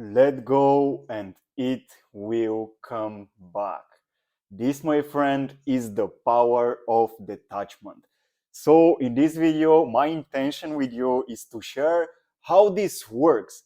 Let go and it will come back. This, my friend, is the power of detachment. So, in this video, my intention with you is to share how this works.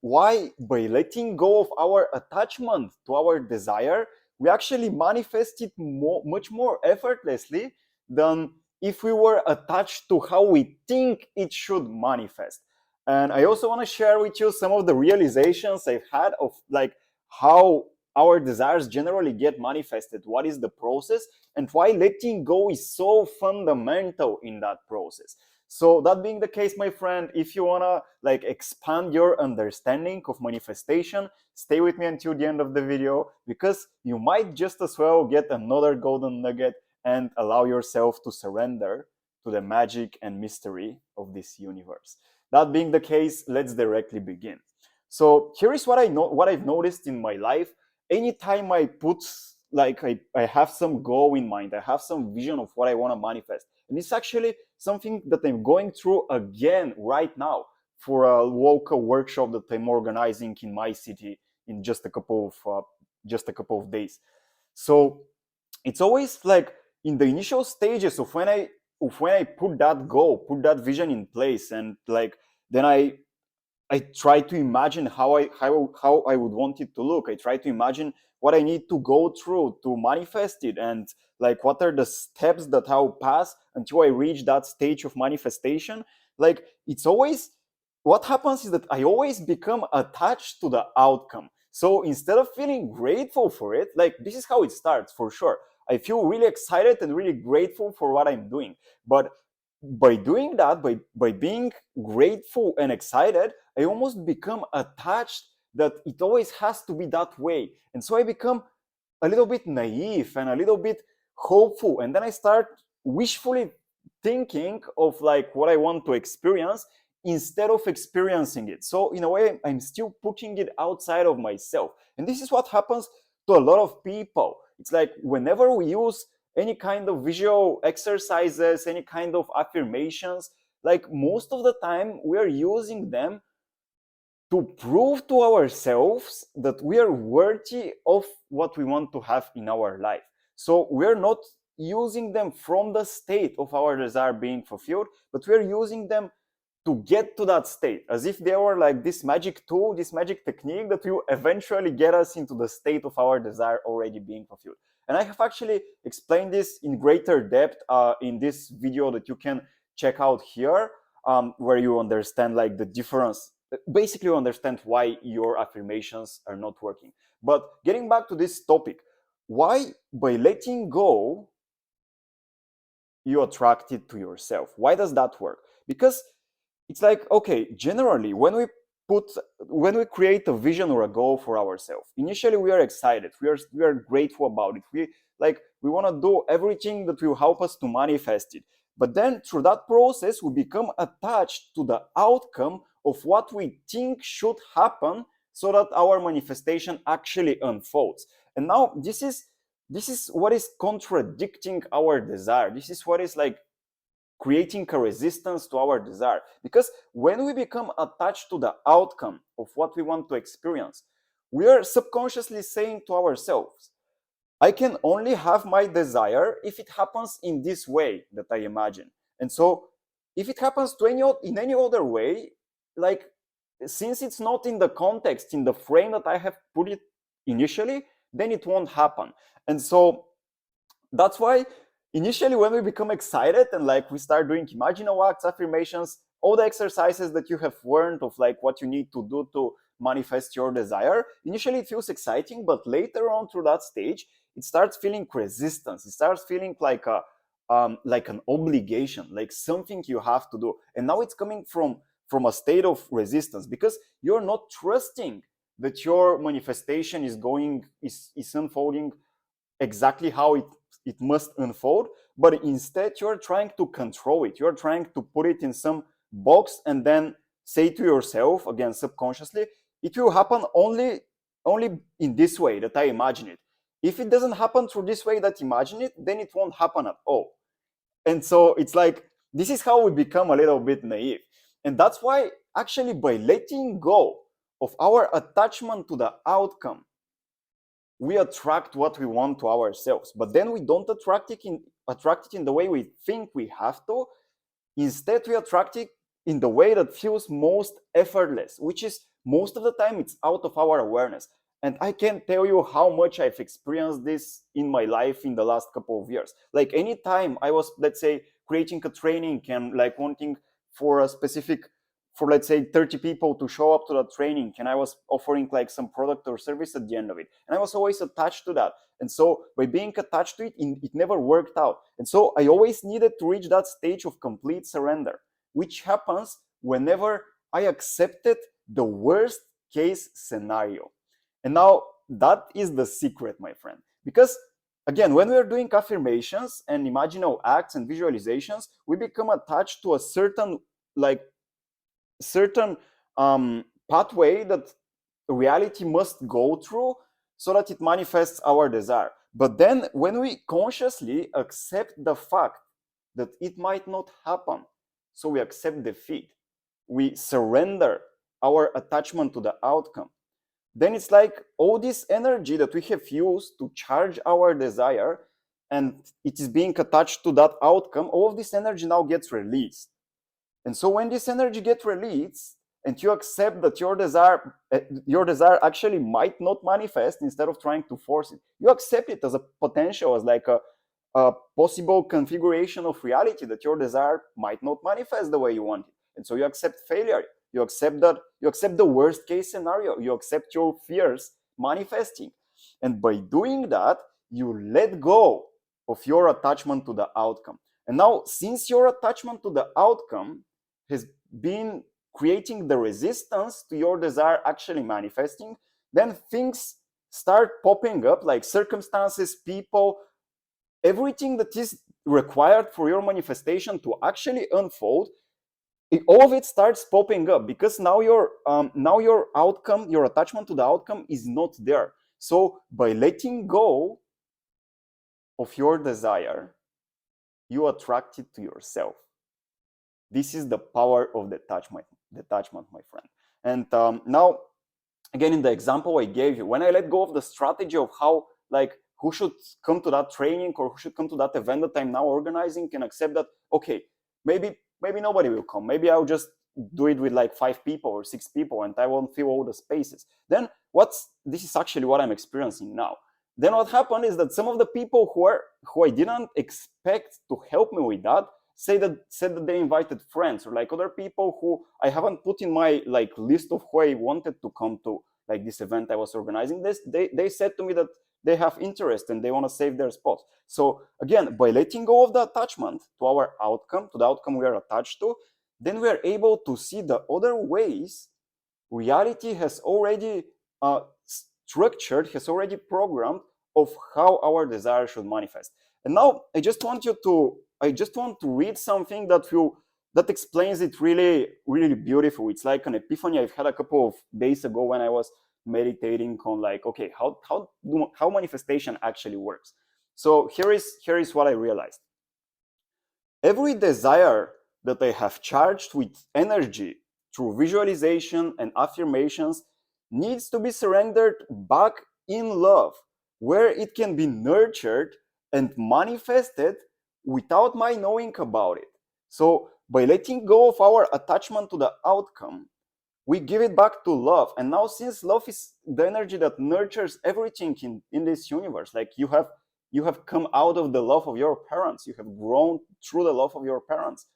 Why, by letting go of our attachment to our desire, we actually manifest it much more effortlessly than if we were attached to how we think it should manifest. And I also want to share with you some of the realizations I've had of like how our desires generally get manifested, what is the process, and why letting go is so fundamental in that process. So that being the case, my friend, if you want to like expand your understanding of manifestation, stay with me until the end of the video, because you might just as well get another golden nugget and allow yourself to surrender to the magic and mystery of this universe. That being the case, let's directly begin. So here is what I've noticed in my life. Anytime I put I have some goal in mind, I have some vision of what I want to manifest. And it's actually something that I'm going through again right now for a local workshop that I'm organizing in my city in just a couple of days. So it's always like in the initial stages of when I put that goal, put that vision in place, and like then I try to imagine how I would want it to look. I try to imagine what I need to go through to manifest it, and like what are the steps that I'll pass until I reach that stage of manifestation. Like it's always what happens is that I always become attached to the outcome. So instead of feeling grateful for it, like this is how it starts for sure. I feel really excited and really grateful for what I'm doing. But by doing that, by being grateful and excited, I almost become attached that it always has to be that way. And so I become a little bit naive and a little bit hopeful. And then I start wishfully thinking of like what I want to experience instead of experiencing it. So in a way, I'm still putting it outside of myself. And this is what happens to a lot of people. It's like whenever we use any kind of visual exercises, any kind of affirmations, like most of the time we're using them to prove to ourselves that we are worthy of what we want to have in our life. So we're not using them from the state of our desire being fulfilled, but we're using them to get to that state, as if they were like this magic tool, this magic technique that will eventually get us into the state of our desire already being fulfilled. And I have actually explained this in greater depth in this video that you can check out here, where you understand like the difference. Basically, you understand why your affirmations are not working. But getting back to this topic, why by letting go you attract it to yourself? Why does that work? Because it's like, okay, generally when we create a vision or a goal for ourselves, initially we are excited, we are grateful about it, we want to do everything that will help us to manifest it. But then through that process we become attached to the outcome of what we think should happen so that our manifestation actually unfolds. And now this is what is contradicting our desire. This is what is like creating a resistance to our desire. Because when we become attached to the outcome of what we want to experience, we are subconsciously saying to ourselves, I can only have my desire if it happens in this way that I imagine. And so if it happens in any other way, like since it's not in the context, in the frame that I have put it initially, then it won't happen. And so that's why initially when we become excited and like we start doing imaginal acts, affirmations, all the exercises that you have learned of like what you need to do to manifest your desire, initially it feels exciting, but later on through that stage it starts feeling resistance. It starts feeling like an obligation, like something you have to do. And now it's coming from a state of resistance because you're not trusting that your manifestation is unfolding exactly how it must unfold, but instead you're trying to control it. You're trying to put it in some box and then say to yourself, again subconsciously, it will happen only in this way that I imagine it. If it doesn't happen through this way that I imagine it, then it won't happen at all. And so it's like this is how we become a little bit naive. And that's why actually by letting go of our attachment to the outcome, we attract what we want to ourselves, but then we don't attract it in the way we think we have to. Instead, we attract it in the way that feels most effortless, which is most of the time it's out of our awareness. And I can't tell you how much I've experienced this in my life in the last couple of years. Like anytime I was, let's say, creating a training and like wanting for a specific, for let's say 30 people to show up to that training, and I was offering like some product or service at the end of it, and I was always attached to that. And so by being attached to it, it never worked out. And so I always needed to reach that stage of complete surrender, which happens whenever I accepted the worst case scenario. And now that is the secret, my friend. Because again, when we're doing affirmations and imaginal acts and visualizations, we become attached to a certain pathway that reality must go through so that it manifests our desire. But then when we consciously accept the fact that it might not happen, so we accept defeat, we surrender our attachment to the outcome, then it's like all this energy that we have used to charge our desire and it is being attached to that outcome, all of this energy now gets released. And so when this energy gets released and you accept that your desire actually might not manifest, instead of trying to force it, you accept it as a potential, as like a possible configuration of reality, that your desire might not manifest the way you want it. And so you accept failure. You accept the worst case scenario. You accept your fears manifesting. And by doing that, you let go of your attachment to the outcome. And now, since your attachment to the outcome has been creating the resistance to your desire actually manifesting, then things start popping up, like circumstances, people, everything that is required for your manifestation to actually unfold. All of it starts popping up because now your outcome, your attachment to the outcome is not there. So by letting go of your desire, you attract it to yourself. This is the power of detachment, my friend. And now, again, in the example I gave you, when I let go of the strategy of how, like, who should come to that training or who should come to that event that I'm now organizing, and accept that, okay, maybe nobody will come. Maybe I'll just do it with like 5 people or 6 people and I won't fill all the spaces. Then this is actually what I'm experiencing now. Then what happened is that some of the people who I didn't expect to help me with that said that they invited friends, or like other people who I haven't put in my like list of who I wanted to come to like this event I was organizing. They said to me that they have interest and they want to save their spots. So again, by letting go of the attachment to our outcome, to the outcome we are attached to, then we are able to see the other ways reality has already structured, has already programmed of how our desire should manifest. And now I just want to read something that explains it really, really beautiful. It's like an epiphany I've had a couple of days ago when I was meditating on, like, okay, how manifestation actually works. So here is what I realized. Every desire that I have charged with energy through visualization and affirmations needs to be surrendered back in love, where it can be nurtured and manifested without my knowing about it. So by letting go of our attachment to the outcome, we give it back to love. And now, since love is the energy that nurtures everything in this universe, like you have come out of the love of your parents, you have grown through the love of your parents.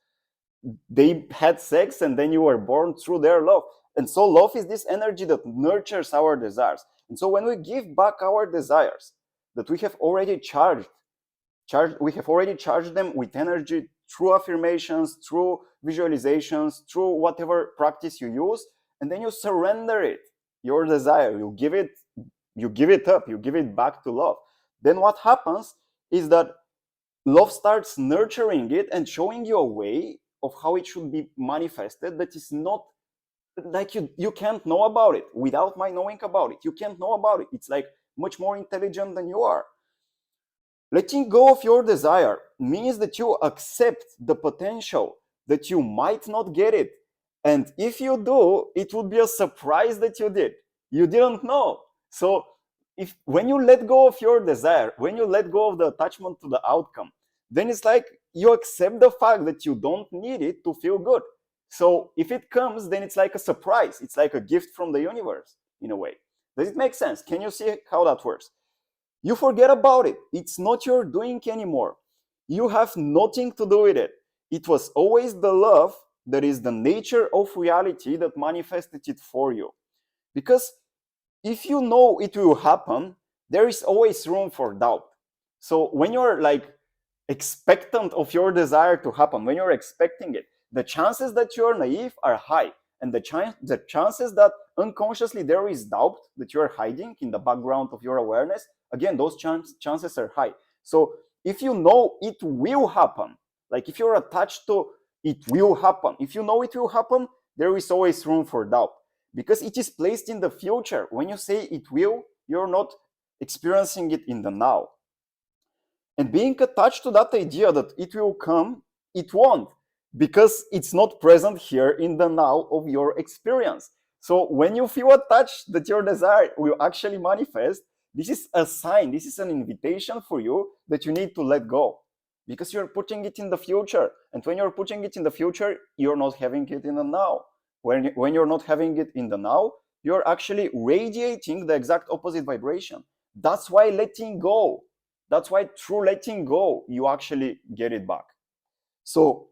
They had sex and then you were born through their love. And so love is this energy that nurtures our desires. And so when we give back our desires that we have already charged them with energy through affirmations, through visualizations, through whatever practice you use, and then you surrender it, your desire, you give it up, you give it back to love. Then what happens is that love starts nurturing it and showing you a way of how it should be manifested that is not like you can't know about it without my knowing about it. You can't know about it. It's like much more intelligent than you are. Letting go of your desire means that you accept the potential that you might not get it, And if you do, it would be a surprise that you did. You didn't know. So if when you let go of your desire, when you let go of the attachment to the outcome, then it's like you accept the fact that you don't need it to feel good. So if it comes, then it's like a surprise. It's like a gift from the universe in a way. Does it make sense? Can you see how that works? You forget about it. It's not your doing anymore. You have nothing to do with it. It was always the love that is the nature of reality that manifested it for you. Because if you know it will happen, there is always room for doubt. So when you're like expectant of your desire to happen, when you're expecting it, the chances that you're naive are high. And the chances that unconsciously there is doubt that you're hiding in the background of your awareness, again, those chances are high. So if you know it will happen, like if you're attached to it will happen, if you know it will happen, there is always room for doubt because it is placed in the future. When you say it will, you're not experiencing it in the now. And being attached to that idea that it will come, it won't, because it's not present here in the now of your experience. So when you feel attached that your desire will actually manifest, this is a sign, this is an invitation for you that you need to let go because you're putting it in the future. And when you're putting it in the future, you're not having it in the now. When you're not having it in the now, you're actually radiating the exact opposite vibration. That's why letting go, that's why through letting go, you actually get it back. So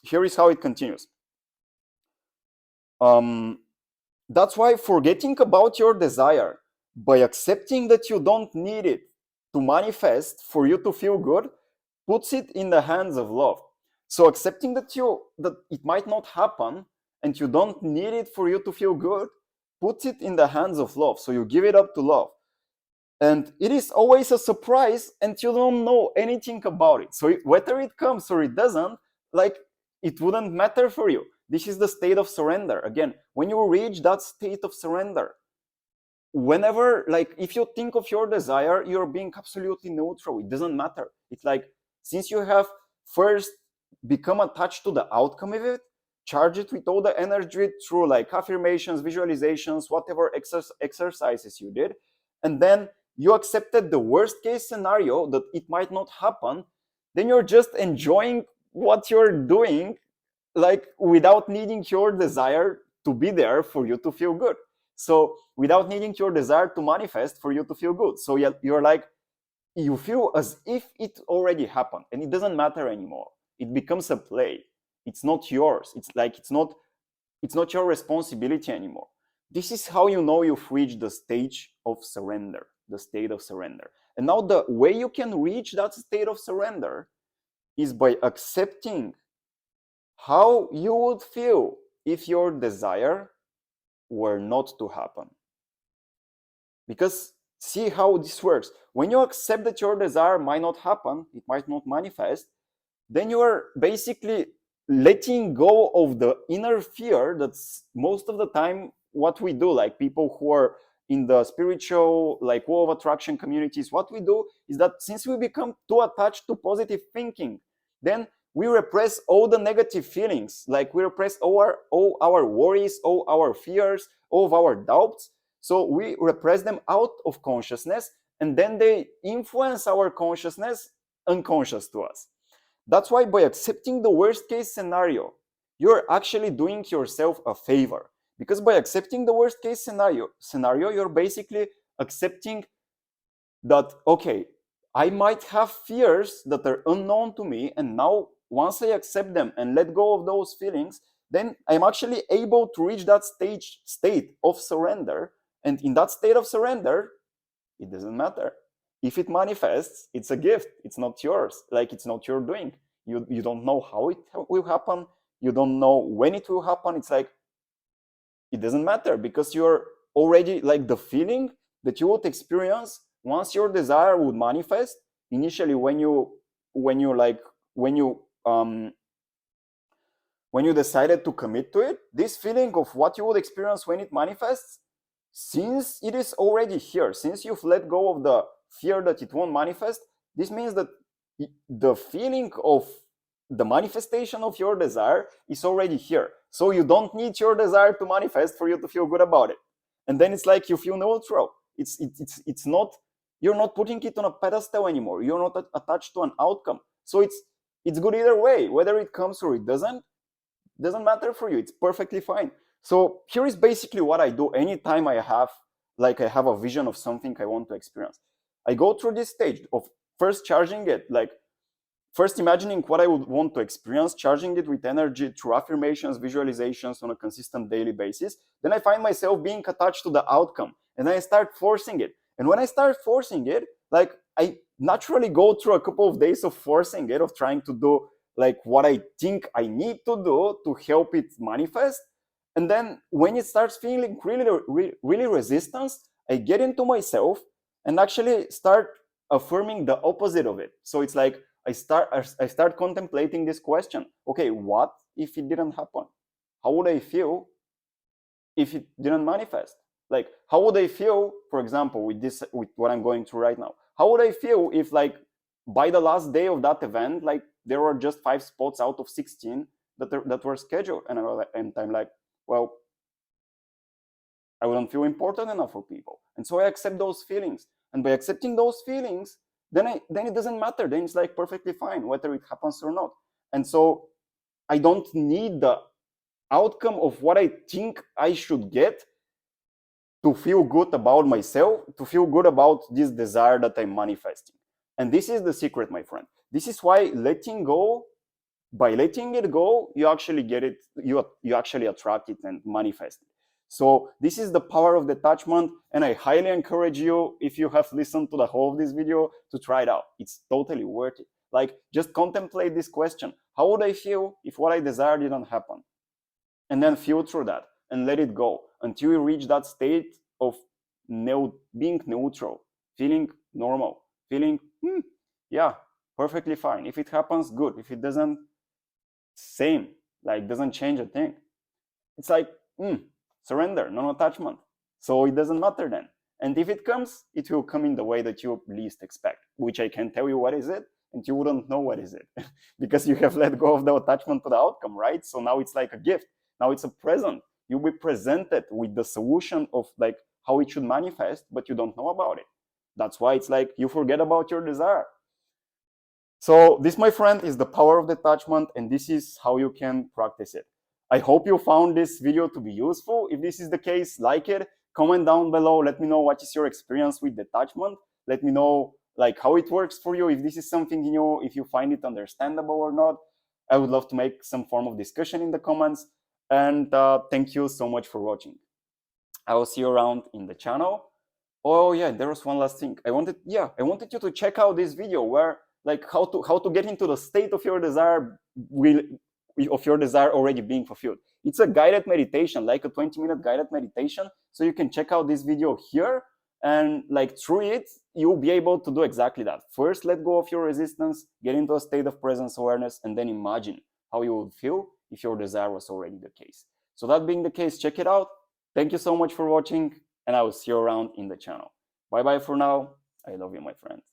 here is how it continues. That's why forgetting about your desire by accepting that you don't need it to manifest for you to feel good puts it in the hands of love. So accepting that it might not happen and you don't need it for you to feel good puts it in the hands of love. So you give it up to love. And it is always a surprise and you don't know anything about it. So whether it comes or it doesn't, like it wouldn't matter for you. This is the state of surrender. Again, when you reach that state of surrender, whenever, like if you think of your desire, you're being absolutely neutral. It doesn't matter. It's like, since you have first become attached to the outcome of it, charge it with all the energy through like affirmations, visualizations, whatever exercises you did, and then you accepted the worst case scenario that it might not happen, then you're just enjoying what you're doing, like without needing your desire to be there for you to feel good. So without needing your desire to manifest for you to feel good. So you're like, you feel as if it already happened and it doesn't matter anymore. It becomes a play. It's not yours. It's like it's not your responsibility anymore. This is how you know you've reached the stage of surrender, the state of surrender. And now the way you can reach that state of surrender is by accepting how you would feel if your desire were not to happen. Because see how this works. When you accept that your desire might not happen, it might not manifest, then you are basically letting go of the inner fear. That's most of the time what we do. Like people who are in the spiritual, like law of attraction communities, what we do is that since we become too attached to positive thinking, then we repress all the negative feelings. Like we repress all our worries, all our fears, all of our doubts. So we repress them out of consciousness, and then they influence our consciousness unconscious to us. That's why by accepting the worst case scenario, you're actually doing yourself a favor. Because by accepting the worst case scenario, you're basically accepting that, okay, I might have fears that are unknown to me, and now once I accept them and let go of those feelings, then I'm actually able to reach that state of surrender. And in that state of surrender, it doesn't matter. If it manifests, it's a gift. It's not yours. Like it's not your doing. You don't know how it will happen. You don't know when it will happen. It's like, it doesn't matter because you're already like the feeling that you would experience once your desire would manifest initially when you decided to commit to it. This feeling of what you would experience when it manifests, since it is already here, since you've let go of the fear that it won't manifest, this means that the feeling of the manifestation of your desire is already here. So you don't need your desire to manifest for you to feel good about it. And then it's like you feel neutral. It's not, you're not putting it on a pedestal anymore. You're not attached to an outcome. So it's good either way, whether it comes or it doesn't matter for you. It's perfectly fine. So here is basically what I do anytime I have a vision of something I want to experience. I go through this stage of first charging it, like first imagining what I would want to experience, charging it with energy through affirmations, visualizations on a consistent daily basis. Then I find myself being attached to the outcome, and then I start forcing it. And when I start forcing it, like I naturally go through a couple of days of forcing it, of trying to do like what I think I need to do to help it manifest. And then when it starts feeling really resistance, I get into myself and actually start affirming the opposite of it. So it's like I start contemplating this question. Okay, what if it didn't happen? How would I feel if it didn't manifest? Like, how would I feel, for example, with what I'm going through right now? How would I feel if, like, by the last day of that event, like, there were just 5 spots out of 16 that were scheduled, and I'm like, well, I wouldn't feel important enough for people, and so I accept those feelings. And by accepting those feelings, then it doesn't matter. Then it's like perfectly fine whether it happens or not. And so I don't need the outcome of what I think I should get to feel good about myself, to feel good about this desire that I'm manifesting. And this is the secret, my friend. This is why by letting it go, you actually get it, you actually attract it and manifest it. So this is the power of detachment, and I highly encourage you, if you have listened to the whole of this video, to try it out. It's totally worth it. Like, just contemplate this question. How would I feel if what I desire didn't happen? And then feel through that and let it go until you reach that state of being neutral, feeling normal, feeling, yeah, perfectly fine. If it happens, good. If it doesn't, same, like, doesn't change a thing. It's like, surrender, non-attachment. So it doesn't matter then. And if it comes, it will come in the way that you least expect, which I can tell you what is it, and you wouldn't know what is it because you have let go of the attachment to the outcome, right? So now it's like a gift. Now it's a present. You'll be presented with the solution of like how it should manifest, but you don't know about it. That's why it's like you forget about your desire. So this, my friend, is the power of detachment, and this is how you can practice it. I hope you found this video to be useful. If this is the case, like it, comment down below. Let me know what is your experience with detachment. Let me know like how it works for you, if this is something new, if you find it understandable or not. I would love to make some form of discussion in the comments. And thank you so much for watching. I will see you around in the channel. Oh yeah, there was one last thing. I wanted you to check out this video where like how to get into the state of your desire already being fulfilled. It's a guided meditation, like a 20-minute guided meditation. So you can check out this video here, and like through it, you'll be able to do exactly that. First, let go of your resistance, get into a state of presence awareness, and then imagine how you would feel if your desire was already the case. So that being the case, check it out. Thank you so much for watching, and I will see you around in the channel. Bye bye for now. I love you, my friends.